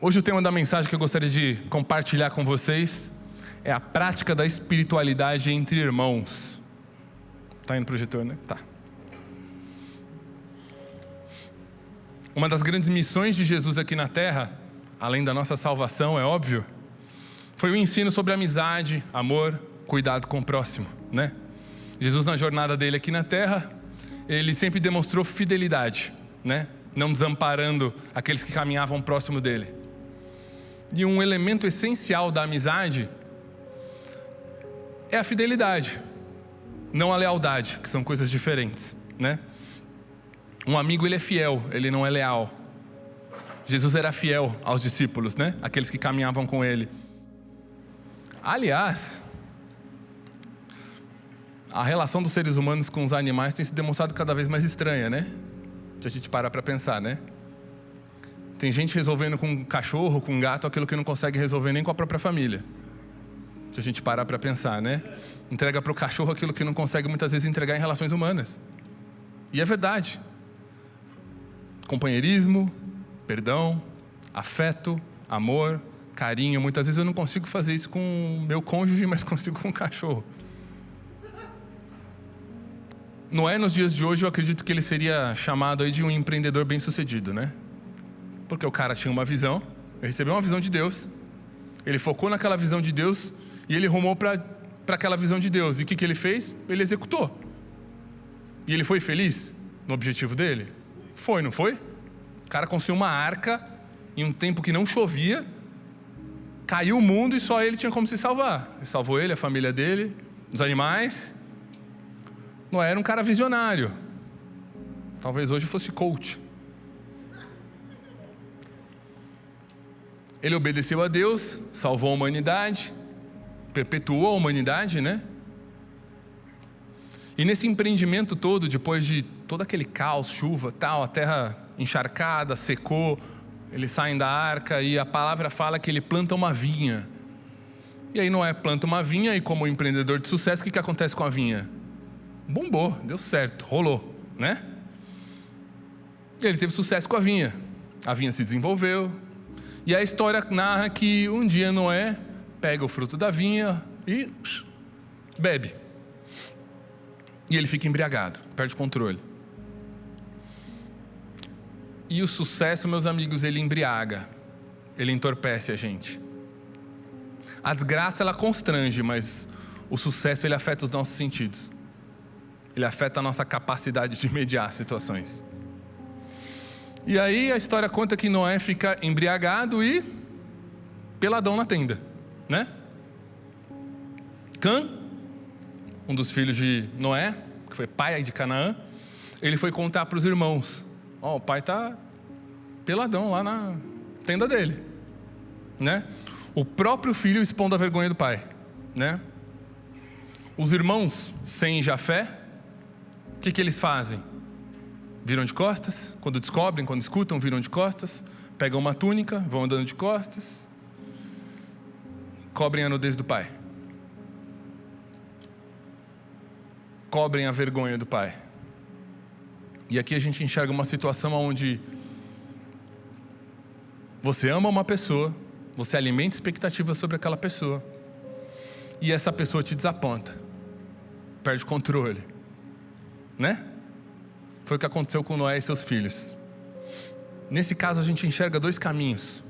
Hoje o tema da mensagem que eu gostaria de compartilhar com vocês é a prática da espiritualidade entre irmãos. Tá indo o projetor, né? Tá. Uma das grandes missões de Jesus aqui na Terra, além da nossa salvação, é óbvio, foi o ensino sobre amizade, amor, cuidado com o próximo, né? Jesus, na jornada dele aqui na Terra, ele sempre demonstrou fidelidade, né? Não desamparando aqueles que caminhavam próximo dele. E um elemento essencial da amizade é a fidelidade, não a lealdade, que são coisas diferentes, né? Um amigo, ele é fiel, ele não é leal. Jesus era fiel aos discípulos, né? Aqueles que caminhavam com ele. Aliás, a relação dos seres humanos com os animais tem se demonstrado cada vez mais estranha, né? Se a gente parar para pensar, né? Tem gente resolvendo com cachorro, com gato, aquilo que não consegue resolver nem com a própria família. Se a gente parar para pensar, né? Entrega para o cachorro aquilo que não consegue muitas vezes entregar em relações humanas. E é verdade. Companheirismo, perdão, afeto, amor, carinho. Muitas vezes eu não consigo fazer isso com meu cônjuge, mas consigo com o cachorro. Noé, nos dias de hoje, eu acredito que ele seria chamado aí de um empreendedor bem-sucedido, né? Porque o cara tinha uma visão, ele recebeu uma visão de Deus, ele focou naquela visão de Deus e ele rumou para aquela visão de Deus. E o que ele fez? Ele executou. E ele foi feliz no objetivo dele? Foi, não foi? O cara construiu uma arca em um tempo que não chovia, caiu o mundo e só ele tinha como se salvar. Ele salvou ele, a família dele, os animais. Noé era um cara visionário. Talvez hoje fosse coach. Ele obedeceu a Deus, salvou a humanidade, perpetuou a humanidade, né? E nesse empreendimento todo, depois de todo aquele caos, chuva, tal, a terra encharcada, secou, eles saem da arca e a palavra fala que ele planta uma vinha. E aí Noé planta uma vinha e, como empreendedor de sucesso, o que acontece com a vinha? Bombou, deu certo, rolou, né? E ele teve sucesso com a vinha se desenvolveu. E a história narra que um dia Noé pega o fruto da vinha e bebe. E ele fica embriagado, perde o controle. E o sucesso, meus amigos, ele embriaga, ele entorpece a gente. A desgraça, ela constrange, mas o sucesso, ele afeta os nossos sentidos. Ele afeta a nossa capacidade de mediar situações. E aí a história conta que Noé fica embriagado e peladão na tenda, né? Cã, um dos filhos de Noé, que foi pai de Canaã, ele foi contar para os irmãos: ó, o pai tá peladão lá na tenda dele, né? O próprio filho expondo a vergonha do pai, né? Os irmãos, sem Jafé, o que eles fazem? Viram de costas, quando descobrem, quando escutam, viram de costas, pegam uma túnica, vão andando de costas, cobrem a nudez do pai, cobrem a vergonha do pai. E aqui a gente enxerga uma situação onde você ama uma pessoa, você alimenta expectativas sobre aquela pessoa, e essa pessoa te desaponta, perde o controle, né? Foi o que aconteceu com Noé e seus filhos. Nesse caso a gente enxerga dois caminhos,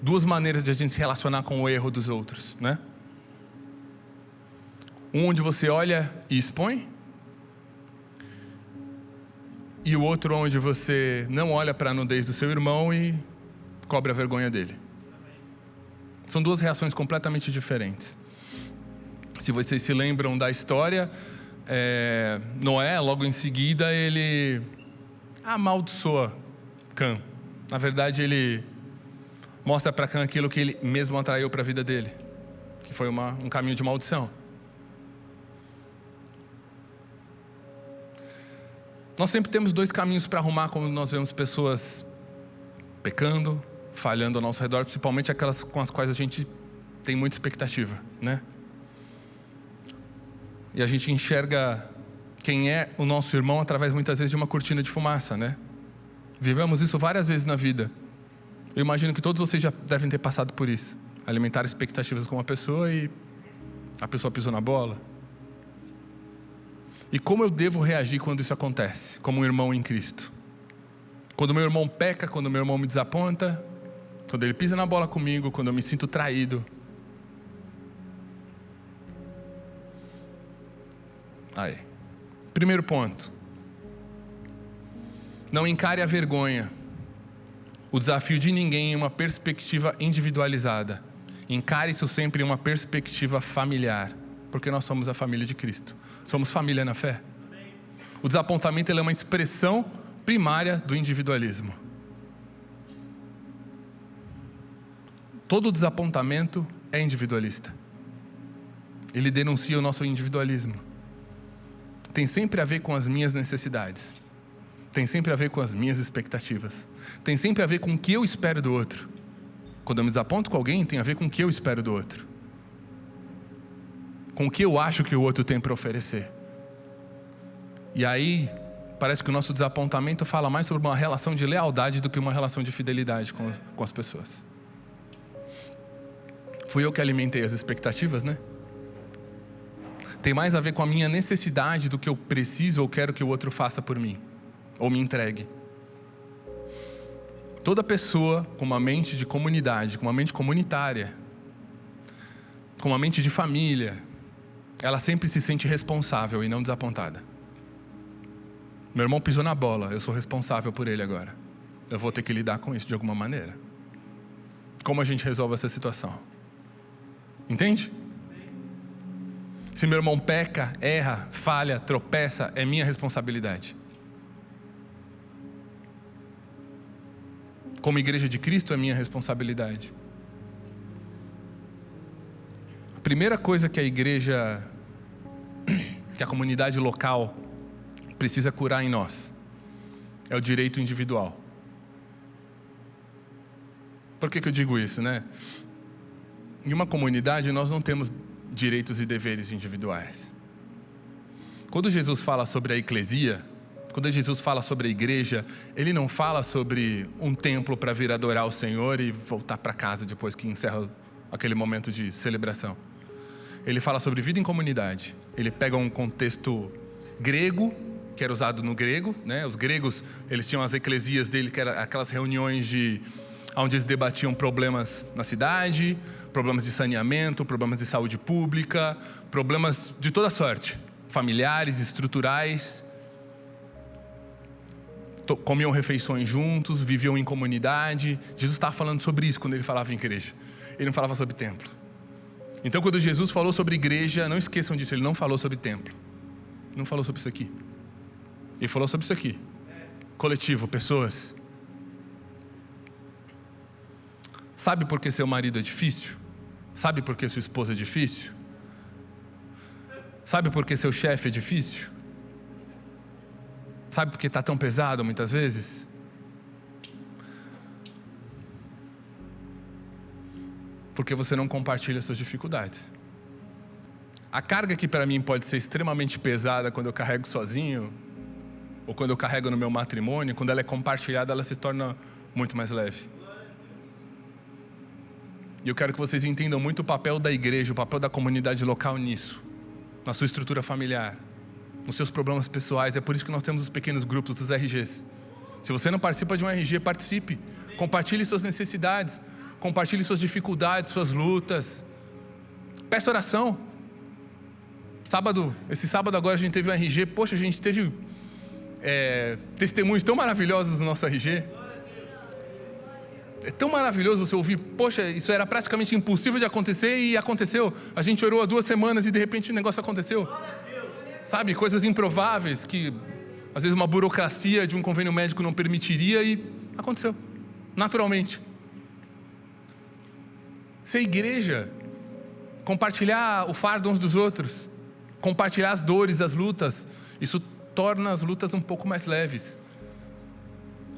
duas maneiras de a gente se relacionar com o erro dos outros, né? Um onde você olha e expõe, e o outro onde você não olha para a nudez do seu irmão e cobre a vergonha dele. São duas reações completamente diferentes. Se vocês se lembram da história, Noé, logo em seguida, ele amaldiçoa Cã. Na verdade, ele mostra para Cã aquilo que ele mesmo atraiu para a vida dele, que foi um caminho de maldição. Nós sempre temos dois caminhos para arrumar quando nós vemos pessoas pecando, falhando ao nosso redor, principalmente aquelas com as quais a gente tem muita expectativa, né? E a gente enxerga quem é o nosso irmão através muitas vezes de uma cortina de fumaça, né? Vivemos isso várias vezes na vida. Eu imagino que todos vocês já devem ter passado por isso. Alimentar expectativas com uma pessoa e a pessoa pisou na bola. E como eu devo reagir quando isso acontece, como um irmão em Cristo? Quando meu irmão peca, quando meu irmão me desaponta, quando ele pisa na bola comigo, quando eu me sinto traído. Aí. Primeiro ponto. Não encare a vergonha, o desafio de ninguém em uma perspectiva individualizada. Encare isso sempre em uma perspectiva familiar, porque nós somos a família de Cristo. Somos família na fé. O desapontamento ele é uma expressão primária do individualismo. Todo desapontamento é individualista. Ele denuncia o nosso individualismo. Tem sempre a ver com as minhas necessidades. Tem sempre a ver com as minhas expectativas. Tem sempre a ver com o que eu espero do outro. Quando eu me desaponto com alguém, tem a ver com o que eu espero do outro. Com o que eu acho que o outro tem para oferecer. E aí, parece que o nosso desapontamento fala mais sobre uma relação de lealdade do que uma relação de fidelidade com as pessoas. Fui eu que alimentei as expectativas, né? Tem mais a ver com a minha necessidade do que eu preciso ou quero que o outro faça por mim. Ou me entregue. Toda pessoa com uma mente de comunidade, com uma mente comunitária, com uma mente de família, ela sempre se sente responsável e não desapontada. Meu irmão pisou na bola, eu sou responsável por ele agora. Eu vou ter que lidar com isso de alguma maneira. Como a gente resolve essa situação? Entende? Se meu irmão peca, erra, falha, tropeça, é minha responsabilidade. Como igreja de Cristo, é minha responsabilidade. A primeira coisa que a igreja, que a comunidade local precisa curar em nós, é o direito individual. Por que eu digo isso, né? Em uma comunidade nós não temos direitos e deveres individuais. Quando Jesus fala sobre a eclesia, quando Jesus fala sobre a igreja, ele não fala sobre um templo para vir adorar o Senhor e voltar para casa depois que encerra aquele momento de celebração. Ele fala sobre vida em comunidade. Ele pega um contexto grego, que era usado no grego, né? Os gregos, eles tinham as eclesias dele, que eram aquelas reuniões onde eles debatiam problemas na cidade, problemas de saneamento, problemas de saúde pública, problemas de toda sorte, familiares, estruturais. Comiam refeições juntos, viviam em comunidade. Jesus estava falando sobre isso quando ele falava em igreja. Ele não falava sobre templo. Então quando Jesus falou sobre igreja, não esqueçam disso, ele não falou sobre templo. Não falou sobre isso aqui. Ele falou sobre isso aqui. Coletivo, pessoas. Sabe por que seu marido é difícil? Sabe por que sua esposa é difícil? Sabe por que seu chefe é difícil? Sabe por que está tão pesado muitas vezes? Porque você não compartilha suas dificuldades. A carga que para mim pode ser extremamente pesada quando eu carrego sozinho, ou quando eu carrego no meu matrimônio, quando ela é compartilhada, ela se torna muito mais leve. E eu quero que vocês entendam muito o papel da igreja, o papel da comunidade local nisso, na sua estrutura familiar, nos seus problemas pessoais. É por isso que nós temos os pequenos grupos dos RGs. Se você não participa de um RG, participe. Compartilhe suas necessidades, compartilhe suas dificuldades, suas lutas. Peça oração. Esse sábado agora a gente teve um RG. Poxa, a gente teve testemunhos tão maravilhosos no nosso RG. É tão maravilhoso você ouvir, poxa, isso era praticamente impossível de acontecer e aconteceu. A gente orou há 2 semanas e de repente o negócio aconteceu. Sabe, coisas improváveis que às vezes uma burocracia de um convênio médico não permitiria e aconteceu, naturalmente. Ser igreja, compartilhar o fardo uns dos outros, compartilhar as dores, as lutas, isso torna as lutas um pouco mais leves.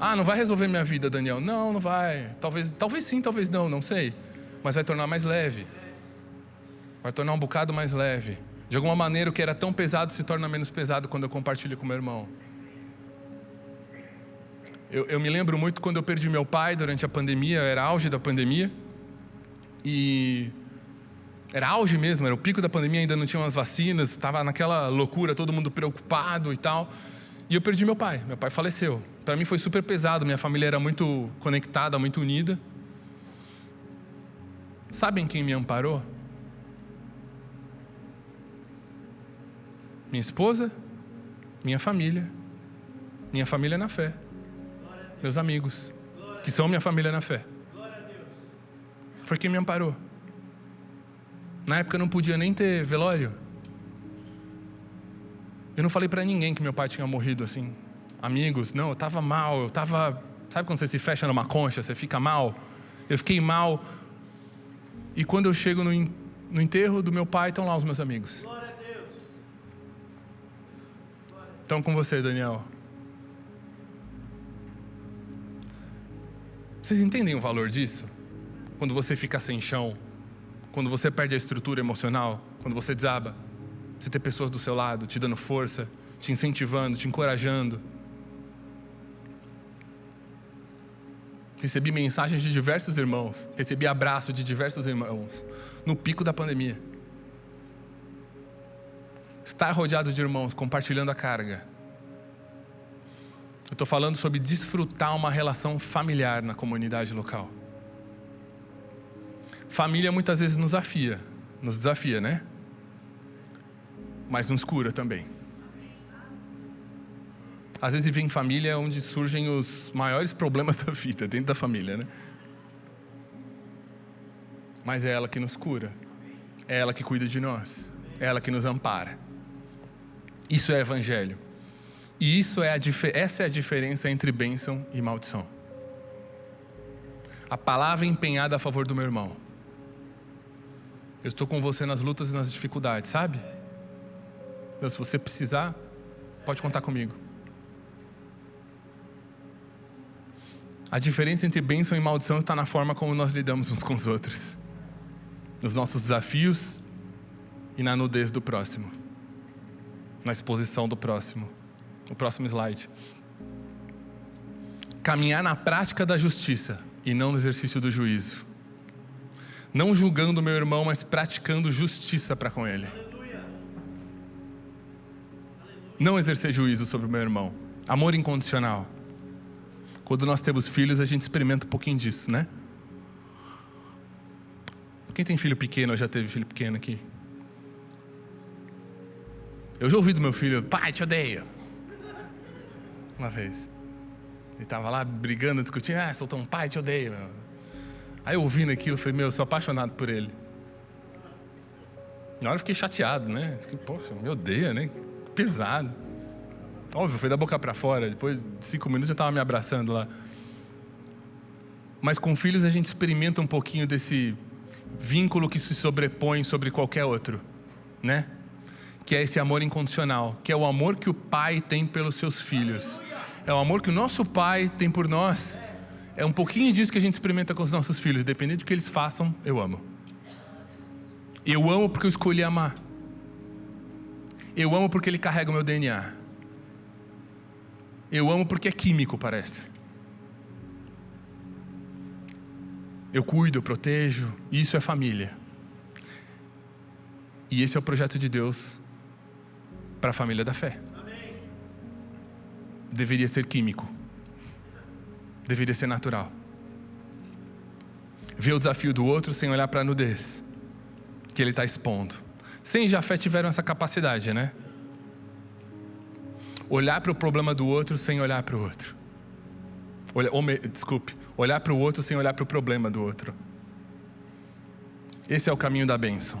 Ah, não vai resolver minha vida, Daniel. Não, não vai. Talvez sim, talvez não sei. Mas vai tornar mais leve. Vai tornar um bocado mais leve. De alguma maneira, o que era tão pesado se torna menos pesado quando eu compartilho com meu irmão. Eu me lembro muito quando eu perdi meu pai durante a pandemia, era auge da pandemia. E era auge mesmo, era o pico da pandemia, ainda não tinham as vacinas, estava naquela loucura, todo mundo preocupado e tal. E eu perdi meu pai faleceu. Para mim foi super pesado, minha família era muito conectada, muito unida. Sabem quem me amparou? Minha esposa, minha família na fé. Meus amigos, que são minha família na fé. Foi quem me amparou. Na época eu não podia nem ter velório. Eu não falei para ninguém que meu pai tinha morrido assim. Amigos, não, eu estava mal, sabe quando você se fecha numa concha, você fica mal? Eu fiquei mal. E quando eu chego no enterro do meu pai, estão lá os meus amigos. Estão com você, Daniel. Vocês entendem o valor disso? Quando você fica sem chão, quando você perde a estrutura emocional, quando você desaba, você ter pessoas do seu lado, te dando força, te incentivando, te encorajando. Recebi mensagens de diversos irmãos, recebi abraço de diversos irmãos, no pico da pandemia. Estar rodeado de irmãos, compartilhando a carga. Eu estou falando sobre desfrutar uma relação familiar na comunidade local. Família muitas vezes nos desafia, né? Mas nos cura também. Às vezes vem família onde surgem os maiores problemas da vida, dentro da família, né? Mas é ela que nos cura. É ela que cuida de nós. É ela que nos ampara. Isso é evangelho. E essa é a diferença entre bênção e maldição. A palavra empenhada a favor do meu irmão. Eu estou com você nas lutas e nas dificuldades, sabe? Deus, se você precisar, pode contar comigo. A diferença entre bênção e maldição está na forma como nós lidamos uns com os outros. Nos nossos desafios e na nudez do próximo. Na exposição do próximo. O próximo slide. Caminhar na prática da justiça e não no exercício do juízo. Não julgando o meu irmão, mas praticando justiça para com ele. Não exercer juízo sobre o meu irmão. Amor incondicional. Quando nós temos filhos, a gente experimenta um pouquinho disso, né? Quem tem filho pequeno ou já teve filho pequeno aqui? Eu já ouvi do meu filho: pai, te odeio. Uma vez. Ele estava lá brigando, discutindo: soltou um pai, te odeio. Aí eu ouvindo aquilo, eu falei: eu sou apaixonado por ele. Na hora eu fiquei chateado, né? Fiquei: poxa, me odeia, né? Pesado. Óbvio, foi da boca para fora. Depois de 5 minutos eu estava me abraçando lá. Mas com filhos a gente experimenta um pouquinho desse vínculo que se sobrepõe sobre qualquer outro, né? Que é esse amor incondicional, que é o amor que o pai tem pelos seus filhos. É o amor que o nosso pai tem por nós. É um pouquinho disso que a gente experimenta com os nossos filhos. Dependendo do que eles façam, eu amo. Eu amo porque eu escolhi amar. Eu amo porque ele carrega o meu DNA. Eu amo porque é químico, parece. Eu cuido, eu protejo. Isso é família. E esse é o projeto de Deus para a família da fé. Amém. Deveria ser químico. Deveria ser natural. Ver o desafio do outro sem olhar para a nudez que ele está expondo. Sem Jafé tiveram essa capacidade, né? Olhar para o problema do outro sem olhar para o outro. Olhar para o outro sem olhar para o problema do outro. Esse é o caminho da bênção.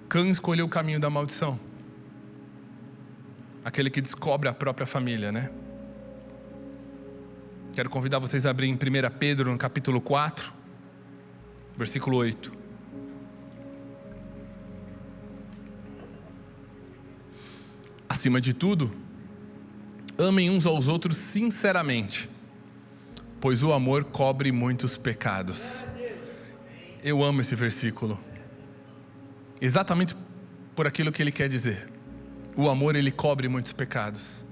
Cã escolheu o caminho da maldição. Aquele que descobre a própria família, né? Quero convidar vocês a abrir em 1 Pedro, no capítulo 4, versículo 8. Acima de tudo, amem uns aos outros sinceramente, pois o amor cobre muitos pecados. Eu amo esse versículo. Exatamente por aquilo que ele quer dizer. O amor, ele cobre muitos pecados.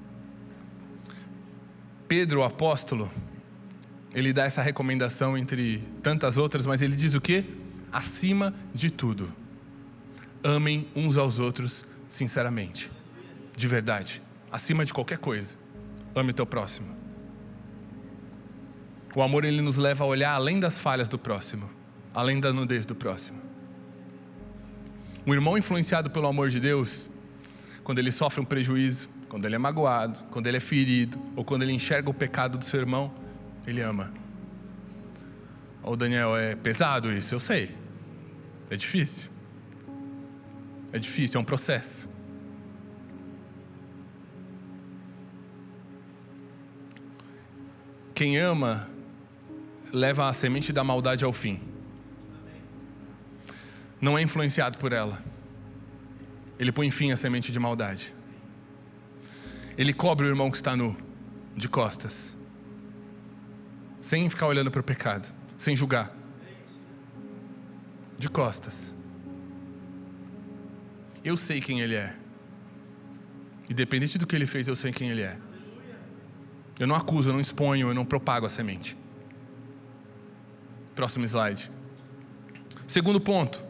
Pedro, o apóstolo, ele dá essa recomendação entre tantas outras, mas ele diz o quê? Acima de tudo, amem uns aos outros sinceramente, de verdade, acima de qualquer coisa, ame o teu próximo. O amor, ele nos leva a olhar além das falhas do próximo, além da nudez do próximo. Um irmão influenciado pelo amor de Deus, quando ele sofre um prejuízo, quando ele é magoado, quando ele é ferido, ou quando ele enxerga o pecado do seu irmão, ele ama. Ô Daniel, é pesado isso, eu sei. É difícil. É difícil, é um processo. Quem ama, leva a semente da maldade ao fim. Não é influenciado por ela. Ele põe fim à semente de maldade. Ele cobre o irmão que está nu, de costas, sem ficar olhando para o pecado, sem julgar, de costas. Eu sei quem ele é, independente do que ele fez, eu sei quem ele é. Eu não acuso, eu não exponho, eu não propago a semente. Próximo slide. Segundo ponto,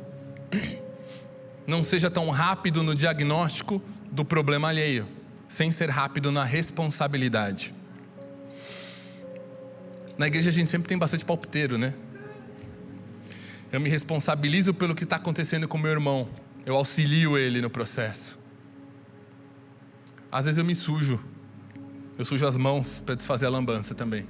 não seja tão rápido no diagnóstico do problema alheio, sem ser rápido na responsabilidade. Na igreja a gente sempre tem bastante palpiteiro, né? Eu me responsabilizo pelo que está acontecendo com meu irmão. Eu auxilio ele no processo. Às vezes eu me sujo. Eu sujo as mãos para desfazer a lambança também.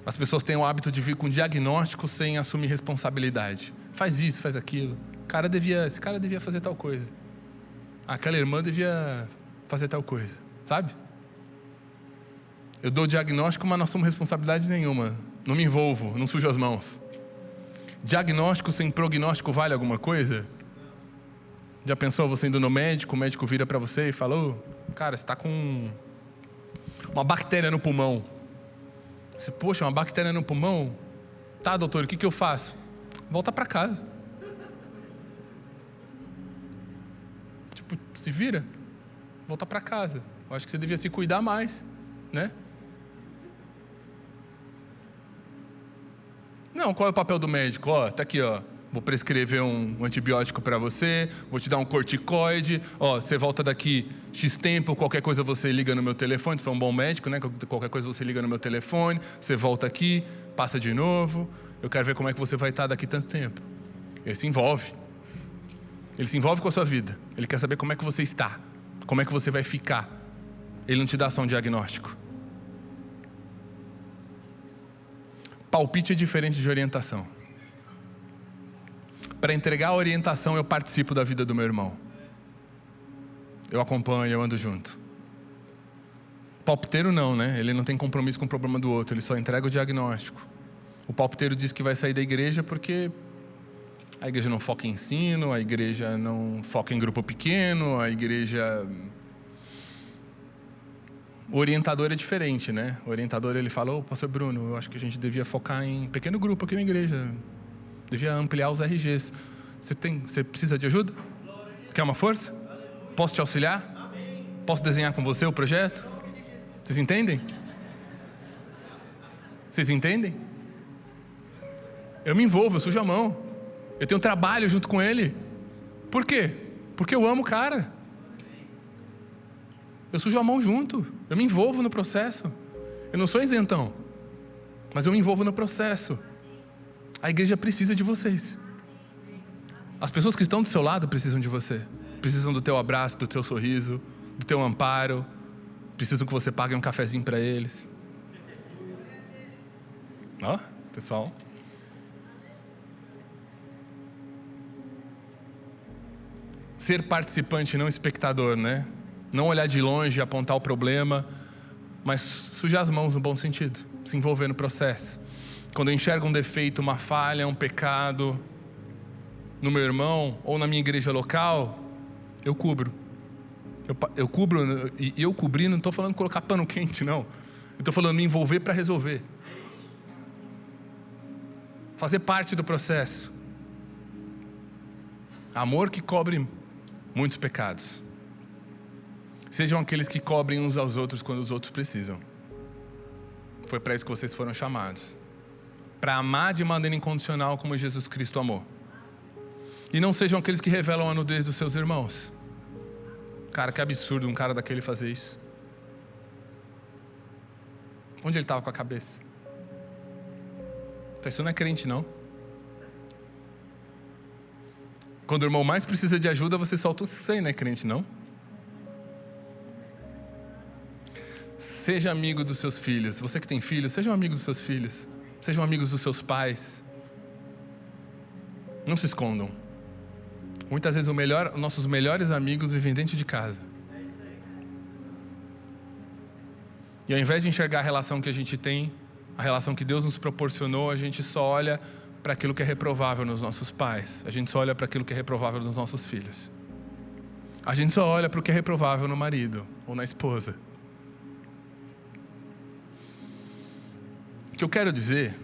As pessoas têm o hábito de vir com diagnóstico sem assumir responsabilidade. Faz isso, faz aquilo. Esse cara devia fazer tal coisa. Aquela irmã devia fazer tal coisa. Sabe? Eu dou diagnóstico, mas não assumo responsabilidade nenhuma. Não me envolvo, não sujo as mãos. Diagnóstico sem prognóstico vale alguma coisa? Já pensou você indo no médico, o médico vira para você e fala: cara, você está com uma bactéria no pulmão. Você, poxa, uma bactéria no pulmão? Tá, doutor, o que eu faço? Volta para casa. Tipo, se vira. Volta para casa. Eu acho que você devia se cuidar mais, né? Não, qual é o papel do médico? Ó, tá aqui, ó. Vou prescrever um antibiótico para você, vou te dar um corticoide, ó, você volta daqui X tempo, qualquer coisa você liga no meu telefone, se for um bom médico, né? Qualquer coisa você liga no meu telefone, você volta aqui, passa de novo, eu quero ver como é que você vai estar daqui tanto tempo. Ele se envolve com a sua vida, ele quer saber como é que você está, como é que você vai ficar. Ele não te dá só um diagnóstico. Palpite é diferente de orientação. Para entregar a orientação, eu participo da vida do meu irmão. Eu acompanho, eu ando junto. Palpiteiro não, né? Ele não tem compromisso com o problema do outro, ele só entrega o diagnóstico. O palpiteiro diz que vai sair da igreja porque a igreja não foca em ensino, a igreja não foca em grupo pequeno, a igreja... O orientador é diferente, né? O orientador, ele fala: pastor Bruno, eu acho que a gente devia focar em pequeno grupo aqui na igreja. Devia ampliar os RGs. Você precisa de ajuda? Quer uma força? Posso te auxiliar? Posso desenhar com você o projeto? Vocês entendem? Vocês entendem? Eu me envolvo, eu sujo a mão. Eu tenho trabalho junto com ele. Por quê? Porque eu amo o cara. Eu sujo a mão junto. Eu me envolvo no processo. Eu não sou isentão, mas eu me envolvo no processo. A igreja precisa de vocês. As pessoas que estão do seu lado precisam de você. Precisam do teu abraço, do teu sorriso, do teu amparo. Precisam que você pague um cafezinho para eles. Ó, pessoal. Ser participante, não espectador, né? Não olhar de longe, apontar o problema, mas sujar as mãos no bom sentido. Se envolver no processo. Quando eu enxergo um defeito, uma falha, um pecado no meu irmão ou na minha igreja local, eu cubro. Eu cubro, e eu cobrir não estou falando colocar pano quente, não. Eu estou falando me envolver para resolver. Fazer parte do processo. Amor que cobre muitos pecados. Sejam aqueles que cobrem uns aos outros quando os outros precisam. Foi para isso que vocês foram chamados. Para amar de maneira incondicional como Jesus Cristo amou. E não sejam aqueles que revelam a nudez dos seus irmãos. Cara, que absurdo um cara daquele fazer isso. Onde ele estava com a cabeça? Isso não é crente, não. Quando o irmão mais precisa de ajuda, você solta o sem, não é crente, não. Seja amigo dos seus filhos. Você que tem filhos, seja um amigo dos seus filhos. Sejam amigos dos seus pais. Não se escondam. Muitas vezes nossos melhores amigos vivem dentro de casa. E ao invés de enxergar a relação que a gente tem, a relação que Deus nos proporcionou, a gente só olha para aquilo que é reprovável nos nossos pais. A gente só olha para aquilo que é reprovável nos nossos filhos. A gente só olha para o que é reprovável no marido ou na esposa. O que eu quero dizer,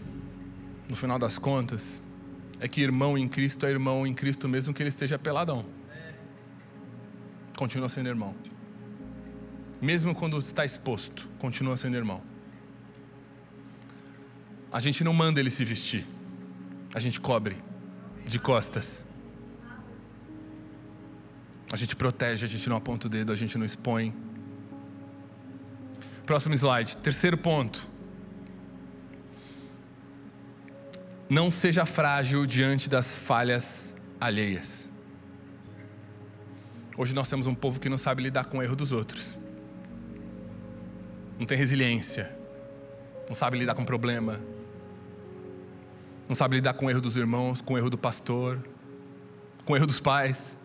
no final das contas, é que irmão em Cristo é irmão em Cristo mesmo que ele esteja peladão. Continua sendo irmão. Mesmo quando está exposto, continua sendo irmão. A gente não manda ele se vestir. A gente cobre de costas. A gente protege, a gente não aponta o dedo, a gente não expõe. Próximo slide, terceiro ponto. Não seja frágil diante das falhas alheias. Hoje nós temos um povo que não sabe lidar com o erro dos outros. Não tem resiliência. Não sabe lidar com problema. Não sabe lidar com o erro dos irmãos, com o erro do pastor, com o erro dos pais.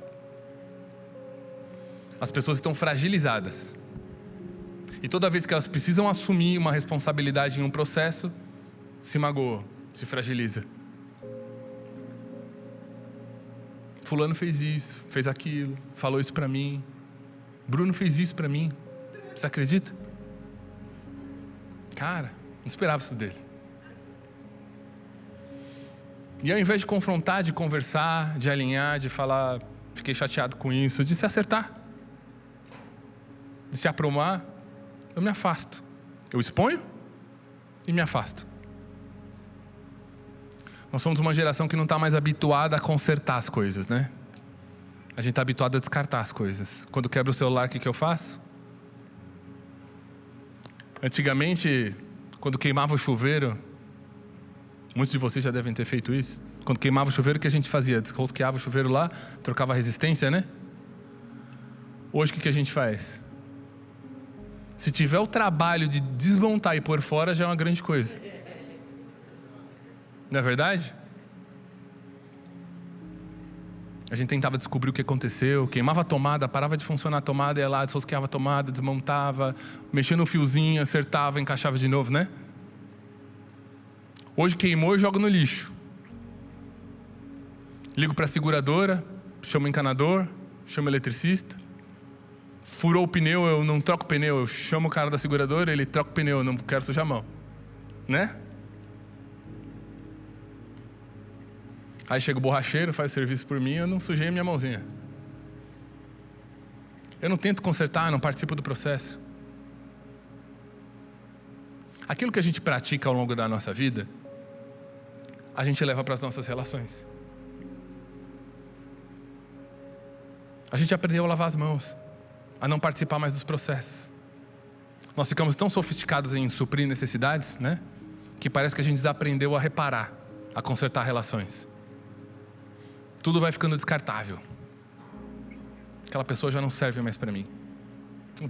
As pessoas estão fragilizadas. E toda vez que elas precisam assumir uma responsabilidade em um processo, se magoam, se fragiliza. Fulano fez isso, fez aquilo, falou isso pra mim. Bruno fez isso pra mim. Você acredita? Cara, não esperava isso dele. E ao invés de confrontar, de conversar, de alinhar, de falar, fiquei chateado com isso, de se acertar, de se aprumar, eu me afasto. Eu exponho e me afasto. Nós somos uma geração que não está mais habituada a consertar as coisas, né? A gente está habituado a descartar as coisas. Quando quebra o celular, o que eu faço? Antigamente, quando queimava o chuveiro, muitos de vocês já devem ter feito isso. Quando queimava o chuveiro, o que a gente fazia? Desrosqueava o chuveiro lá, trocava a resistência, né? Hoje, o que a gente faz? Se tiver o trabalho de desmontar e pôr fora, já é uma grande coisa. Não é verdade? A gente tentava descobrir o que aconteceu, queimava a tomada, parava de funcionar a tomada, ia lá, desrosqueava a tomada, desmontava, mexia no fiozinho, acertava, encaixava de novo, né? Hoje queimou, eu jogo no lixo. Ligo para a seguradora, chamo o encanador, chamo o eletricista. Furou o pneu, eu não troco o pneu, eu chamo o cara da seguradora, ele troca o pneu, eu não quero sujar a mão. Né? Aí chega o borracheiro, faz o serviço por mim, eu não sujei a minha mãozinha. Eu não tento consertar, eu não participo do processo. Aquilo que a gente pratica ao longo da nossa vida, a gente leva para as nossas relações. A gente aprendeu a lavar as mãos, a não participar mais dos processos. Nós ficamos tão sofisticados em suprir necessidades, né? Que parece que a gente desaprendeu a reparar, a consertar relações. Tudo vai ficando descartável. Aquela pessoa já não serve mais para mim.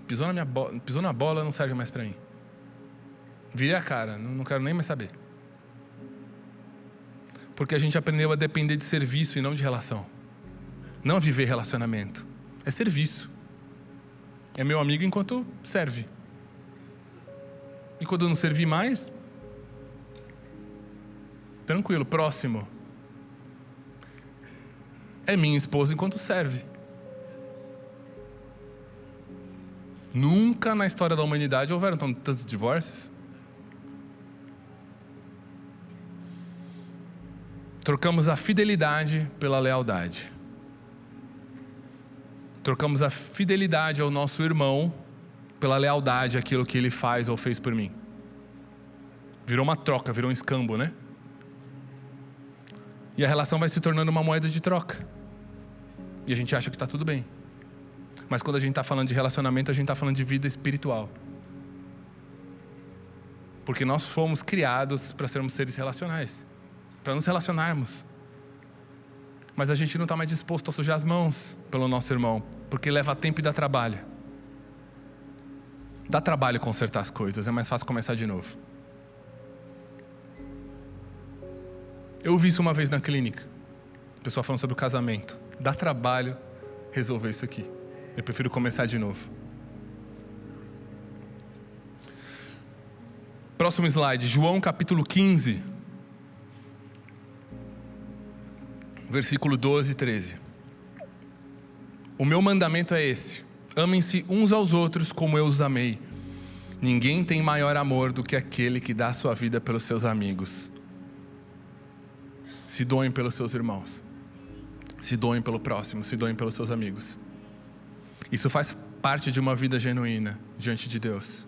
Pisou na bola, não serve mais para mim. Virei a cara, não quero nem mais saber. Porque a gente aprendeu a depender de serviço e não de relação. Não a viver relacionamento. É serviço. É meu amigo enquanto serve. E quando não servir mais, tranquilo, próximo. É minha esposa enquanto serve. Nunca na história da humanidade houveram tantos divórcios. Trocamos a fidelidade pela lealdade. Trocamos a fidelidade ao nosso irmão pela lealdade àquilo que ele faz ou fez por mim. Virou uma troca, virou um escambo, né? E a relação vai se tornando uma moeda de troca. E a gente acha que está tudo bem. Mas quando a gente está falando de relacionamento, a gente está falando de vida espiritual. Porque nós fomos criados para sermos seres relacionais, para nos relacionarmos. Mas a gente não está mais disposto a sujar as mãos pelo nosso irmão, porque leva tempo e dá trabalho. Dá trabalho consertar as coisas, é mais fácil começar de novo. Eu ouvi isso uma vez na clínica, o pessoal falando sobre o casamento. Dá trabalho resolver isso aqui. Eu prefiro começar de novo. Próximo slide, João capítulo 15, versículo 12 e 13. O meu mandamento é esse: amem-se uns aos outros como eu os amei. Ninguém tem maior amor do que aquele que dá a sua vida pelos seus amigos. Se doem pelos seus irmãos. Se doem pelo próximo, se doem pelos seus amigos. Isso faz parte de uma vida genuína diante de Deus.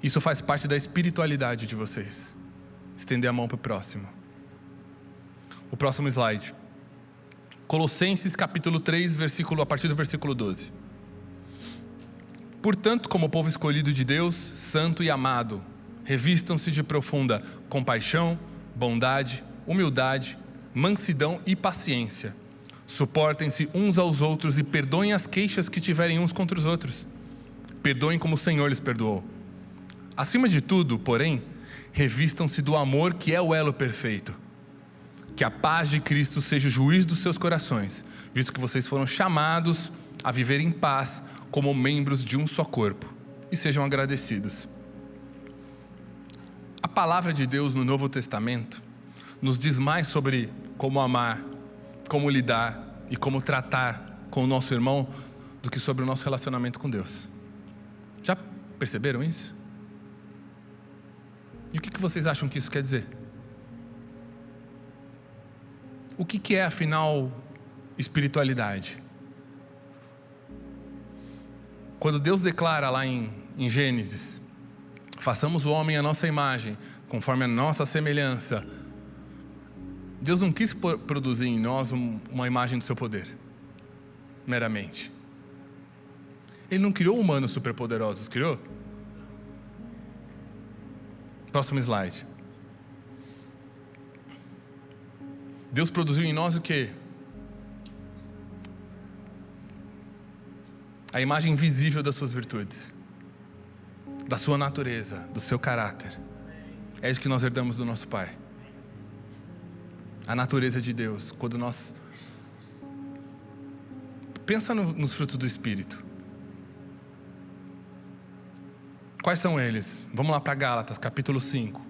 Isso faz parte da espiritualidade de vocês. Estender a mão para o próximo. O próximo slide. Colossenses capítulo 3, a partir do versículo 12. Portanto, como povo escolhido de Deus, santo e amado, revistam-se de profunda compaixão, bondade, humildade, mansidão e paciência. Suportem-se uns aos outros e perdoem as queixas que tiverem uns contra os outros. Perdoem como o Senhor lhes perdoou. Acima de tudo, porém, revistam-se do amor, que é o elo perfeito. Que a paz de Cristo seja o juiz dos seus corações, visto que vocês foram chamados a viver em paz como membros de um só corpo. E sejam agradecidos. A palavra de Deus no Novo Testamento nos diz mais sobre como amar, como lidar e como tratar com o nosso irmão do que sobre o nosso relacionamento com Deus. Já perceberam isso? E o que vocês acham que isso quer dizer? O que é, afinal, espiritualidade? Quando Deus declara lá em Gênesis: façamos o homem à nossa imagem, conforme a nossa semelhança. Deus não quis produzir em nós uma imagem do seu poder, meramente. Ele não criou humanos superpoderosos, criou? Próximo slide. Deus produziu em nós o quê? A imagem visível das suas virtudes, da sua natureza, do seu caráter. É isso que nós herdamos do nosso Pai. A natureza de Deus. Quando nós... Pensa nos frutos do Espírito. Quais são eles? Vamos lá para Gálatas, capítulo 5.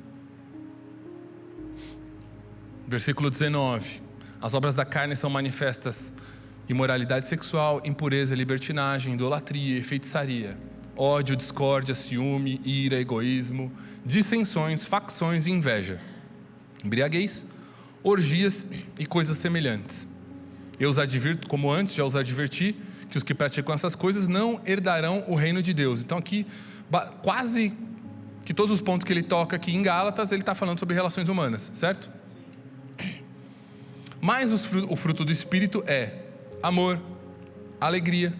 Versículo 19. As obras da carne são manifestas: imoralidade sexual, impureza, libertinagem, idolatria, feitiçaria, ódio, discórdia, ciúme, ira, egoísmo, dissensões, facções e inveja, embriaguez, orgias e coisas semelhantes. Eu os advirto, como antes já os adverti, que os que praticam essas coisas não herdarão o reino de Deus. Então aqui, quase que todos os pontos que ele toca aqui em Gálatas, ele está falando sobre relações humanas, certo? Mas o fruto do Espírito é amor, alegria,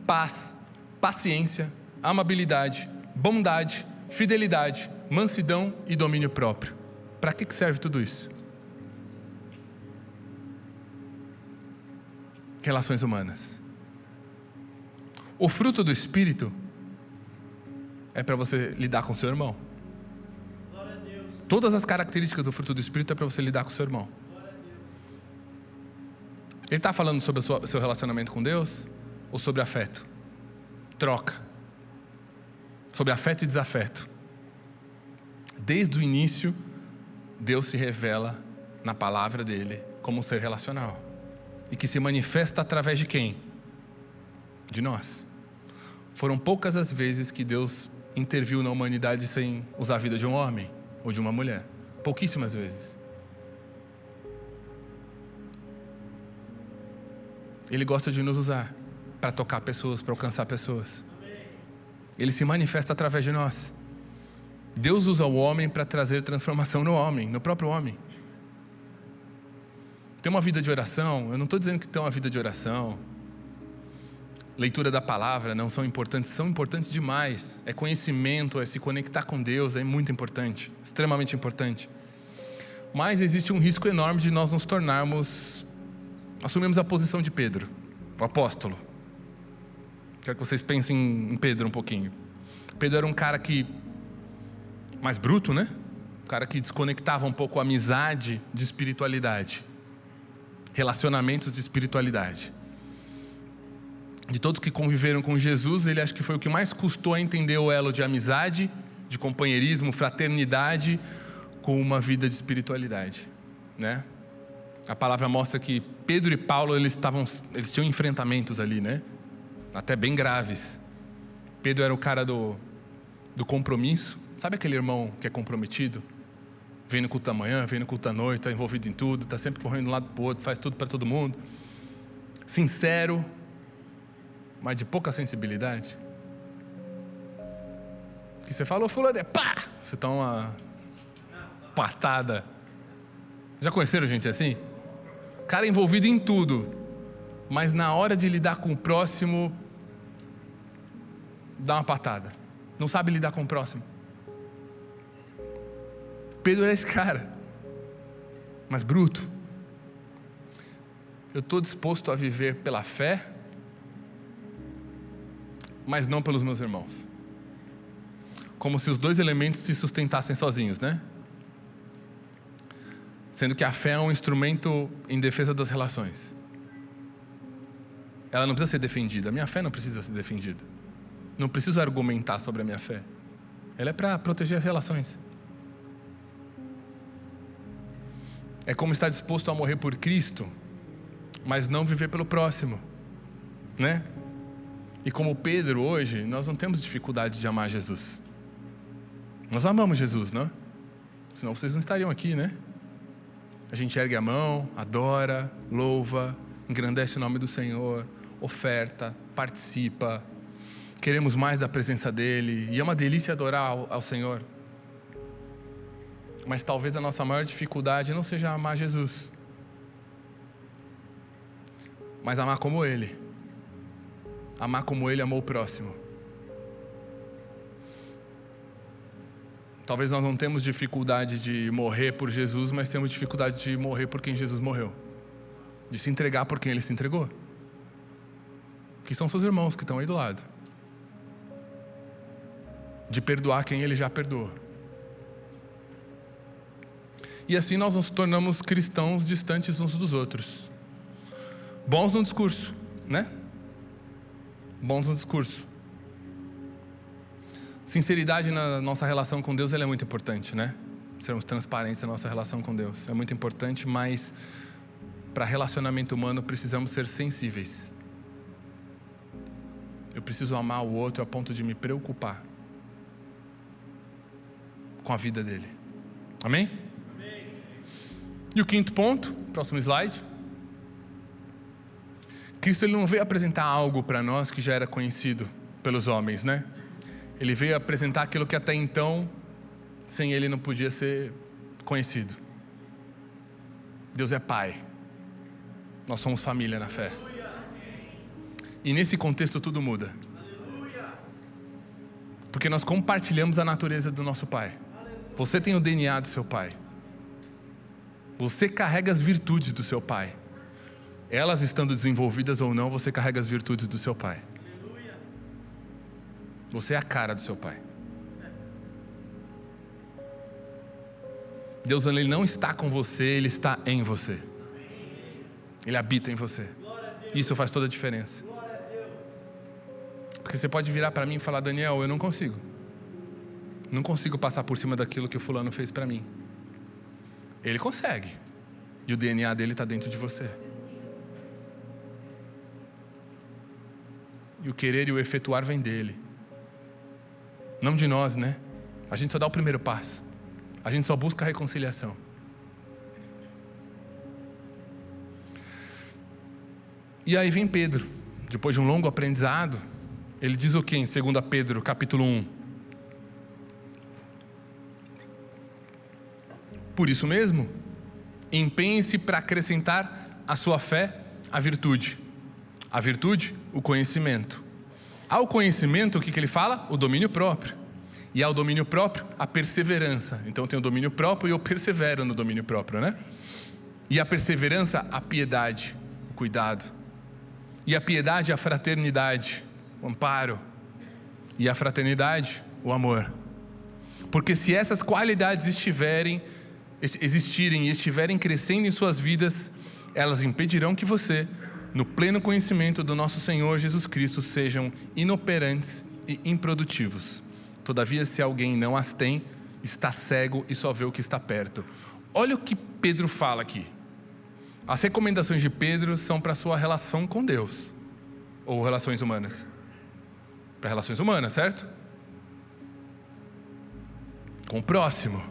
paz, paciência, amabilidade, bondade, fidelidade, mansidão e domínio próprio. Para que serve tudo isso? Relações humanas. O fruto do Espírito é para você lidar com seu irmão. Todas as características do fruto do Espírito é para você lidar com seu irmão. Ele está falando sobre o seu relacionamento com Deus? Ou sobre afeto? Troca. Sobre afeto e desafeto. Desde o início, Deus se revela na palavra dele como um ser relacional. E que se manifesta através de quem? De nós. Foram poucas as vezes que Deus interviu na humanidade sem usar a vida de um homem ou de uma mulher. Pouquíssimas vezes. Ele gosta de nos usar. para tocar pessoas, para alcançar pessoas. Ele se manifesta através de nós. Deus usa o homem para trazer transformação no homem, no próprio homem. Ter uma vida de oração, eu não estou dizendo que ter uma vida de oração, leitura da palavra não são importantes demais. É conhecimento, é se conectar com Deus, é muito importante, extremamente importante. Mas existe um risco enorme de nós nos tornarmos, assumimos a posição de Pedro, o apóstolo. Quero que vocês pensem em Pedro um pouquinho. Pedro era um cara que, mais bruto, né? Um cara que desconectava um pouco a amizade de espiritualidade. Relacionamentos de espiritualidade. De todos que conviveram com Jesus, ele acho que foi o que mais custou a entender o elo de amizade, de companheirismo, fraternidade, com uma vida de espiritualidade, né? A palavra mostra que Pedro e Paulo, eles tinham enfrentamentos ali, né? Até bem graves. Pedro era o cara do compromisso. Sabe aquele irmão que é comprometido? Vem no culto da manhã, vem no culto da noite, está envolvido em tudo, está sempre correndo de um lado para o outro, faz tudo para todo mundo. Sincero, mas de pouca sensibilidade. Que você falou, fulano, pá! Você toma uma patada. Já conheceram gente assim? Cara envolvido em tudo, mas na hora de lidar com o próximo, dá uma patada. Não sabe lidar com o próximo. Pedro era esse cara, mas bruto. Eu estou disposto a viver pela fé, mas não pelos meus irmãos. Como se os dois elementos se sustentassem sozinhos, né? Sendo que a fé é um instrumento em defesa das relações. Ela não precisa ser defendida. A minha fé não precisa ser defendida. Não preciso argumentar sobre a minha fé. Ela é para proteger as relações. É como estar disposto a morrer por Cristo, mas não viver pelo próximo, né? E como Pedro hoje, nós não temos dificuldade de amar Jesus. Nós amamos Jesus, não? Senão vocês não estariam aqui, né? A gente ergue a mão, adora, louva, engrandece o nome do Senhor, oferta, participa. Queremos mais da presença dEle. E é uma delícia adorar ao Senhor. Mas talvez a nossa maior dificuldade não seja amar Jesus, mas amar como Ele. Amar como Ele amou o próximo. Talvez nós não temos dificuldade de morrer por Jesus, mas temos dificuldade de morrer por quem Jesus morreu. De se entregar por quem Ele se entregou. Que são seus irmãos que estão aí do lado. De perdoar quem Ele já perdoou. E assim nós nos tornamos cristãos distantes uns dos outros. Bons no discurso, né? Bons no discurso. Sinceridade na nossa relação com Deus, ela é muito importante, né? Sermos transparentes na nossa relação com Deus. É muito importante, mas para relacionamento humano precisamos ser sensíveis. Eu preciso amar o outro a ponto de me preocupar com a vida dele. Amém? E o quinto ponto, próximo slide. Cristo, ele não veio apresentar algo para nós que já era conhecido pelos homens, né? Ele veio apresentar aquilo que até então, sem Ele, não podia ser conhecido. Deus é Pai. Nós somos família na fé. E nesse contexto tudo muda. Porque nós compartilhamos a natureza do nosso Pai. Você tem o DNA do seu Pai. Você carrega as virtudes do seu Pai. Elas estando desenvolvidas ou não, você carrega as virtudes do seu Pai. Você é a cara do seu Pai. Deus, ele não está com você, Ele está em você. Ele habita em você. Isso faz toda a diferença. Porque você pode virar para mim e falar: Daniel, eu não consigo. Não consigo passar por cima daquilo que o fulano fez para mim. Ele consegue. E o DNA dele está dentro de você. E o querer e o efetuar vem dele. Não de nós, né? A gente só dá o primeiro passo. A gente só busca a reconciliação. E aí vem Pedro, depois de um longo aprendizado, ele diz o que em 2 Pedro, capítulo 1? Por isso mesmo, empenhe-se para acrescentar à sua fé a virtude. A virtude, o conhecimento. Ao conhecimento, o que ele fala? O domínio próprio. E ao domínio próprio, a perseverança. Então tem o domínio próprio e eu persevero no domínio próprio, né? E a perseverança, a piedade, o cuidado. E a piedade, a fraternidade, o amparo. E a fraternidade, o amor. Porque se essas qualidades existirem e estiverem crescendo em suas vidas, elas impedirão que você, no pleno conhecimento do nosso Senhor Jesus Cristo, sejam inoperantes e improdutivos. Todavia, se alguém não as tem, está cego e só vê o que está perto. Olha o que Pedro fala aqui. As recomendações de Pedro são para a sua relação com Deus. Ou relações humanas? Para relações humanas, certo? Com o próximo.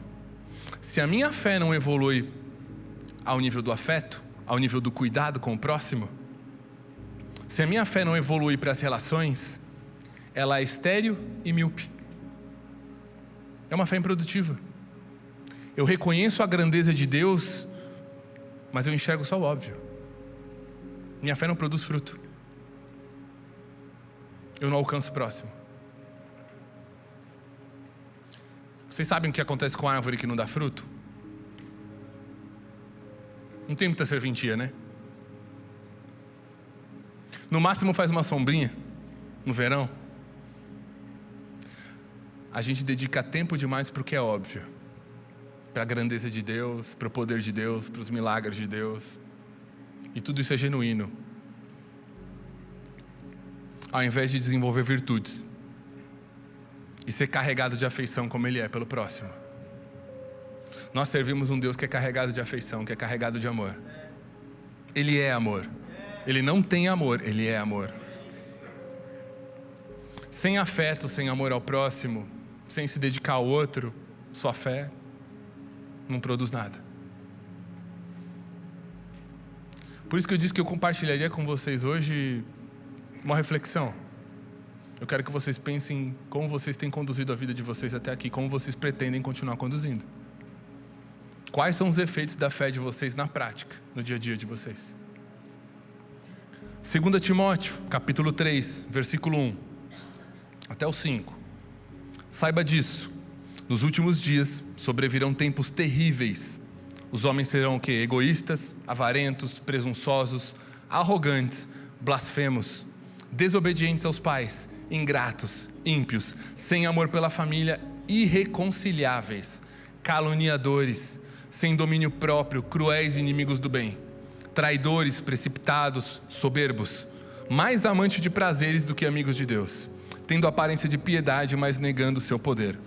Se a minha fé não evolui ao nível do afeto, ao nível do cuidado com o próximo, se a minha fé não evolui para as relações, ela é estéril e míope. É uma fé improdutiva. Eu reconheço a grandeza de Deus, mas eu enxergo só o óbvio. Minha fé não produz fruto. Eu não alcanço o próximo. Vocês sabem o que acontece com a árvore que não dá fruto? Não tem muita serventia, né? No máximo faz uma sombrinha no verão. A gente dedica tempo demais para o que é óbvio. Para a grandeza de Deus, para o poder de Deus, para os milagres de Deus. E tudo isso é genuíno. Ao invés de desenvolver virtudes. E ser carregado de afeição como Ele é pelo próximo. Nós servimos um Deus que é carregado de afeição, que é carregado de amor. Ele é amor. Ele não tem amor, Ele é amor. Sem afeto, sem amor ao próximo, sem se dedicar ao outro, sua fé não produz nada. Por isso que eu disse que eu compartilharia com vocês hoje uma reflexão. Eu quero que vocês pensem como vocês têm conduzido a vida de vocês até aqui, como vocês pretendem continuar conduzindo. Quais são os efeitos da fé de vocês na prática, no dia a dia de vocês? 2 Timóteo, capítulo 3, versículo 1, até o 5. Saiba disso, nos últimos dias sobrevirão tempos terríveis. Os homens serão o quê? Egoístas, avarentos, presunçosos, arrogantes, blasfemos, desobedientes aos pais, ingratos, ímpios, sem amor pela família, irreconciliáveis, caluniadores, sem domínio próprio, cruéis inimigos do bem, traidores, precipitados, soberbos, mais amantes de prazeres do que amigos de Deus, tendo aparência de piedade, mas negando o seu poder.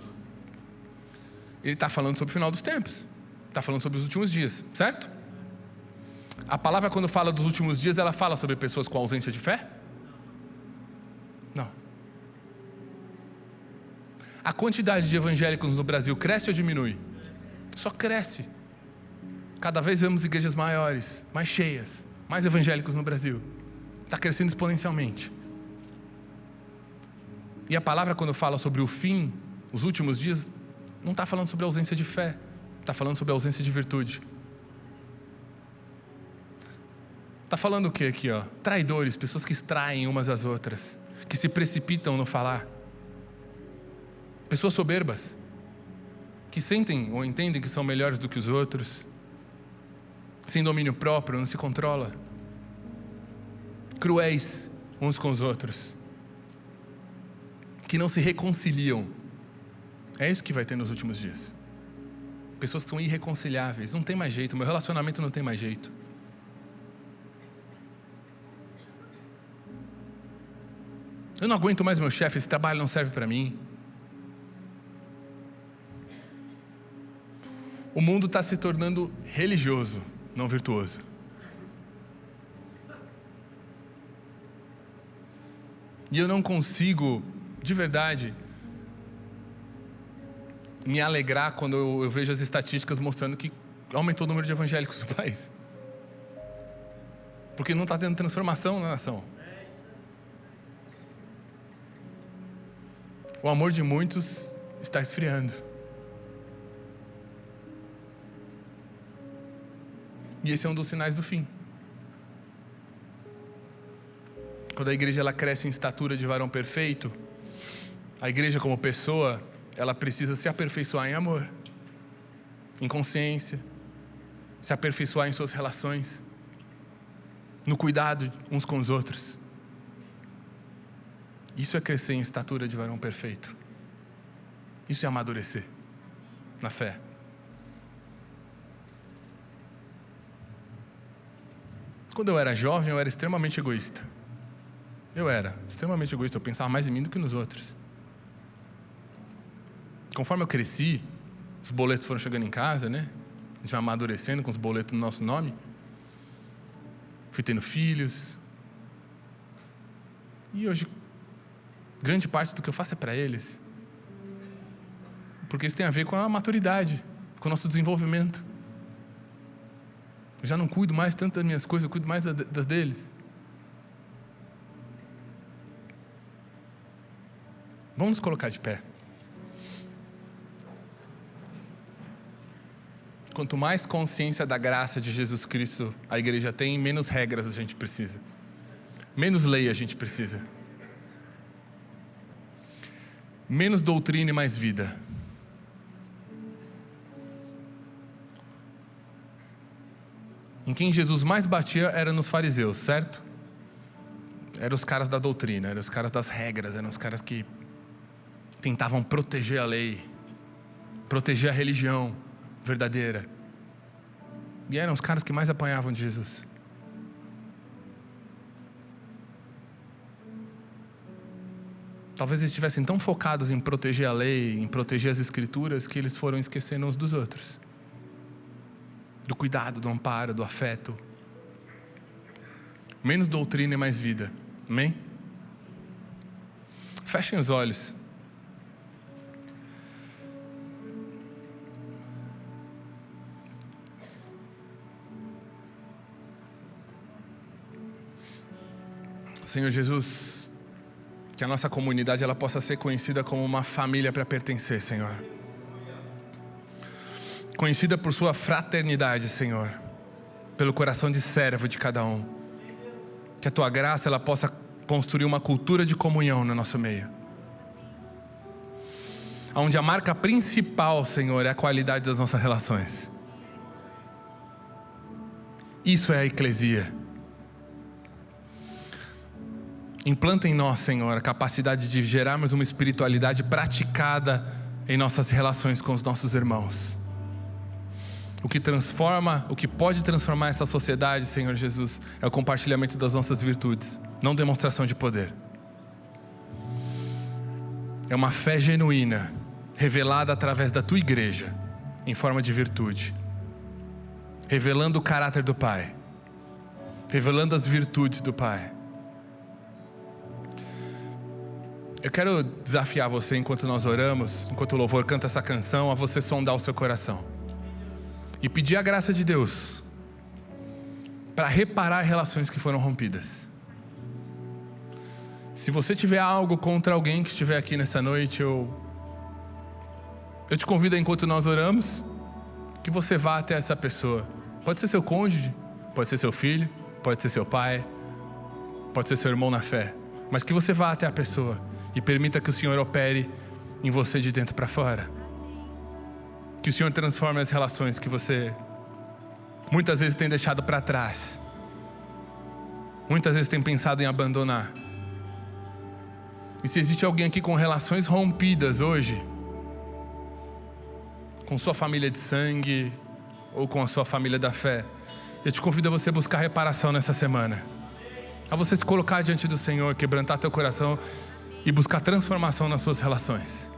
Ele está falando sobre o final dos tempos, está falando sobre os últimos dias, certo? A palavra, quando fala dos últimos dias, ela fala sobre pessoas com ausência de fé? Não. A quantidade de evangélicos no Brasil cresce ou diminui? Só cresce. Cada vez vemos igrejas maiores, mais cheias, mais evangélicos no Brasil. Está crescendo exponencialmente. E a palavra, quando fala sobre o fim, os últimos dias, não está falando sobre ausência de fé, está falando sobre ausência de virtude. Está falando o que aqui, ó? Traidores, pessoas que extraem umas às outras, que se precipitam no falar. Pessoas soberbas, que sentem ou entendem que são melhores do que os outros, sem domínio próprio, não se controla. Cruéis uns com os outros, que não se reconciliam. É isso que vai ter nos últimos dias. Pessoas que são irreconciliáveis, não tem mais jeito, meu relacionamento não tem mais jeito. Eu não aguento mais meu chefe, esse trabalho não serve para mim. O mundo está se tornando religioso, não virtuoso. E eu não consigo, de verdade, me alegrar quando eu vejo as estatísticas mostrando que aumentou o número de evangélicos no país. Porque não está tendo transformação na nação. o amor de muitos está esfriando. E esse é um dos sinais do fim. Quando a igreja ela cresce em estatura de varão perfeito, a igreja como pessoa, ela precisa se aperfeiçoar em amor, em consciência, se aperfeiçoar em suas relações, no cuidado uns com os outros. Isso é crescer em estatura de varão perfeito. Isso é amadurecer na fé. Quando eu era jovem, eu era extremamente egoísta. Eu pensava mais em mim do que nos outros. Conforme eu cresci, os boletos foram chegando em casa, né? A gente vai amadurecendo com os boletos no nosso nome. Fui tendo filhos. E hoje, grande parte do que eu faço é para eles. Porque isso tem a ver com a maturidade, com o nosso desenvolvimento. Eu já não cuido mais tanto das minhas coisas, eu cuido mais das deles. Vamos nos colocar de pé. Quanto mais consciência da graça de Jesus Cristo a igreja tem, menos regras a gente precisa. Menos lei a gente precisa. Menos doutrina e mais vida. Em quem Jesus mais batia era nos fariseus, certo? Eram os caras da doutrina, eram os caras das regras, eram os caras que tentavam proteger a lei, proteger a religião verdadeira. E eram os caras que mais apanhavam de Jesus. Talvez eles estivessem tão focados em proteger a lei, em proteger as escrituras, que eles foram esquecendo uns dos outros. Do cuidado, do amparo, do afeto. Menos doutrina e mais vida. Amém? Fechem os olhos. Senhor Jesus, que a nossa comunidade ela possa ser conhecida como uma família para pertencer, Senhor. Conhecida por sua fraternidade, Senhor. Pelo coração de servo de cada um. Que a Tua graça ela possa construir uma cultura de comunhão no nosso meio. Onde a marca principal, Senhor, é a qualidade das nossas relações. Isso é a eclesia. Implanta em nós, Senhor, a capacidade de gerarmos uma espiritualidade praticada em nossas relações com os nossos irmãos. O que pode transformar essa sociedade, Senhor Jesus, é o compartilhamento das nossas virtudes, não demonstração de poder. É uma fé genuína, revelada através da Tua igreja, em forma de virtude. Revelando o caráter do Pai. Revelando as virtudes do Pai. Eu quero desafiar você, enquanto nós oramos, enquanto o louvor canta essa canção, a você sondar o seu coração. E pedir a graça de Deus para reparar relações que foram rompidas. Se você tiver algo contra alguém que estiver aqui nessa noite, eu te convido, enquanto nós oramos, que você vá até essa pessoa. Pode ser seu cônjuge, pode ser seu filho, pode ser seu pai, pode ser seu irmão na fé. Mas que você vá até a pessoa e permita que o Senhor opere em você de dentro para fora. Que o Senhor transforme as relações que você muitas vezes tem deixado para trás. Muitas vezes tem pensado em abandonar. E se existe alguém aqui com relações rompidas hoje, com sua família de sangue ou com a sua família da fé, eu te convido a você buscar reparação nessa semana. A você se colocar diante do Senhor, quebrantar teu coração e buscar transformação nas suas relações.